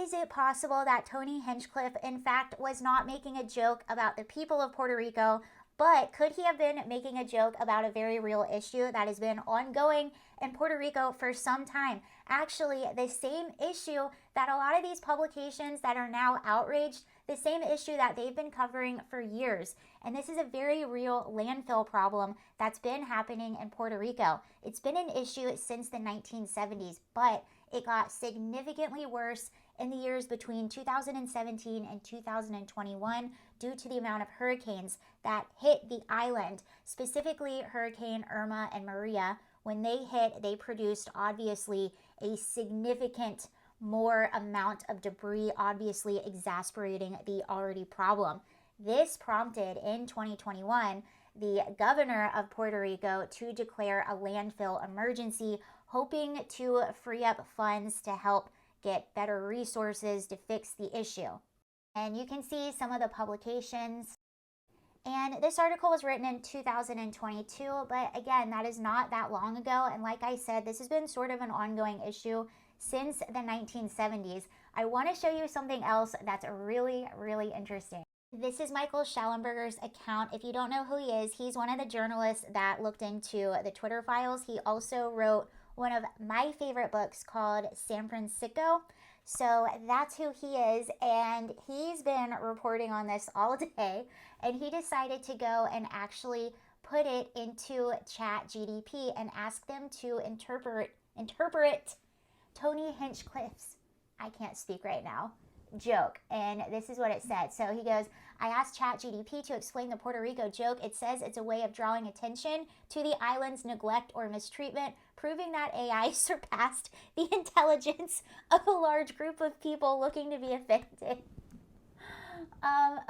is it possible that Tony Hinchcliffe, in fact, was not making a joke about the people of Puerto Rico, but could he have been making a joke about a very real issue that has been ongoing in Puerto Rico for some time? Actually, the same issue that a lot of these publications that are now outraged, the same issue that they've been covering for years. And this is a very real landfill problem that's been happening in Puerto Rico. It's been an issue since the 1970s, but it got significantly worse in the years between 2017 and 2021 due to the amount of hurricanes that hit the island, specifically Hurricane Irma and Maria. When they hit, they produced obviously a significant more amount of debris, obviously exasperating the already problem. This prompted in 2021 the governor of Puerto Rico to declare a landfill emergency, hoping to free up funds to help get better resources to fix the issue. And you can see some of the publications. And this article was written in 2022, but again, that is not that long ago. And like I said, this has been sort of an ongoing issue since the 1970s. I want to show you something else that's really, really interesting. This is Michael Schellenberger's account. If you don't know who he is, he's one of the journalists that looked into the Twitter files. He also wrote one of my favorite books called San Francisco. So that's who he is, and he's been reporting on this all day, and he decided to go and actually put it into ChatGPT and ask them to interpret Tony Hinchcliffe's, I can't speak right now, joke. And this is what it said. So he goes, I asked ChatGPT to explain the Puerto Rico joke. It says it's a way of drawing attention to the island's neglect or mistreatment, proving that AI surpassed the intelligence of a large group of people looking to be offended.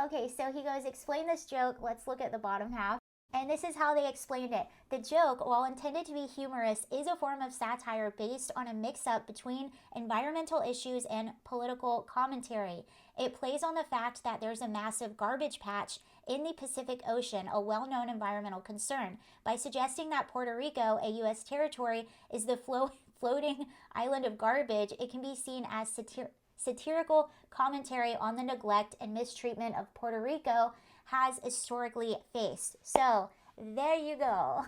Okay, so he goes, explain this joke. Let's look at the bottom half. And this is how they explained it. The joke, while intended to be humorous, is a form of satire based on a mix-up between environmental issues and political commentary. It plays on the fact that there's a massive garbage patch in the Pacific Ocean, a well-known environmental concern. By suggesting that Puerto Rico, a U.S. territory, is the floating island of garbage, it can be seen as satirical commentary on the neglect and mistreatment of Puerto Rico has historically faced. So there you go.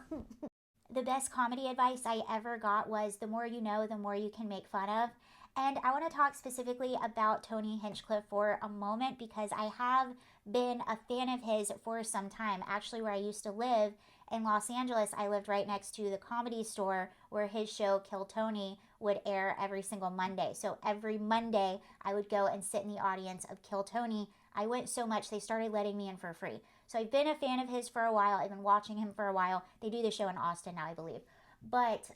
The best comedy advice I ever got was the more you know, the more you can make fun of. And I want to talk specifically about Tony Hinchcliffe for a moment because I have been a fan of his for some time. Actually, where I used to live in Los Angeles, I lived right next to the Comedy Store where his show Kill Tony would air every single Monday. So every Monday I would go and sit in the audience of Kill Tony. I went so much they started letting me in for free. So I've been a fan of his for a while. I've been watching him for a while. They do the show in Austin now, I believe. But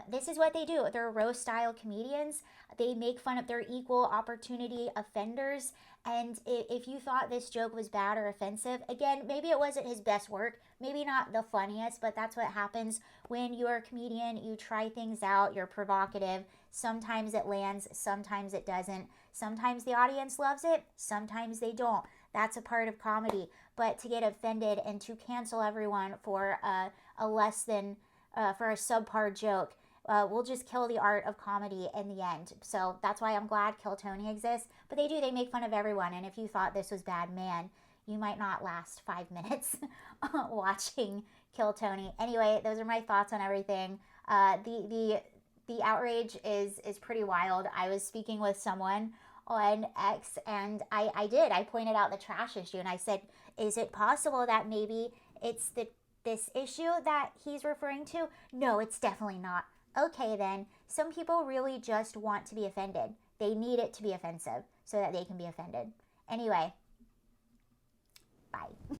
this is what they do. They're roast style comedians. They make fun of their equal opportunity offenders. And if you thought this joke was bad or offensive, again, maybe it wasn't his best work. Maybe not the funniest, but that's what happens when you're a comedian. You try things out. You're provocative. Sometimes it lands. Sometimes it doesn't. Sometimes the audience loves it. Sometimes they don't. That's a part of comedy. But to get offended and to cancel everyone for a less than... for a subpar joke, will just kill the art of comedy in the end. So that's why I'm glad Kill Tony exists. But they make fun of everyone. And if you thought this was bad, man, you might not last 5 minutes watching Kill Tony. Anyway, those are my thoughts on everything. The outrage is pretty wild. I was speaking with someone on X, and I pointed out the trash issue, and I said, is it possible that maybe it's this issue that he's referring to? No, it's definitely not. Okay, then. Some people really just want to be offended. They need it to be offensive so that they can be offended. Anyway, bye.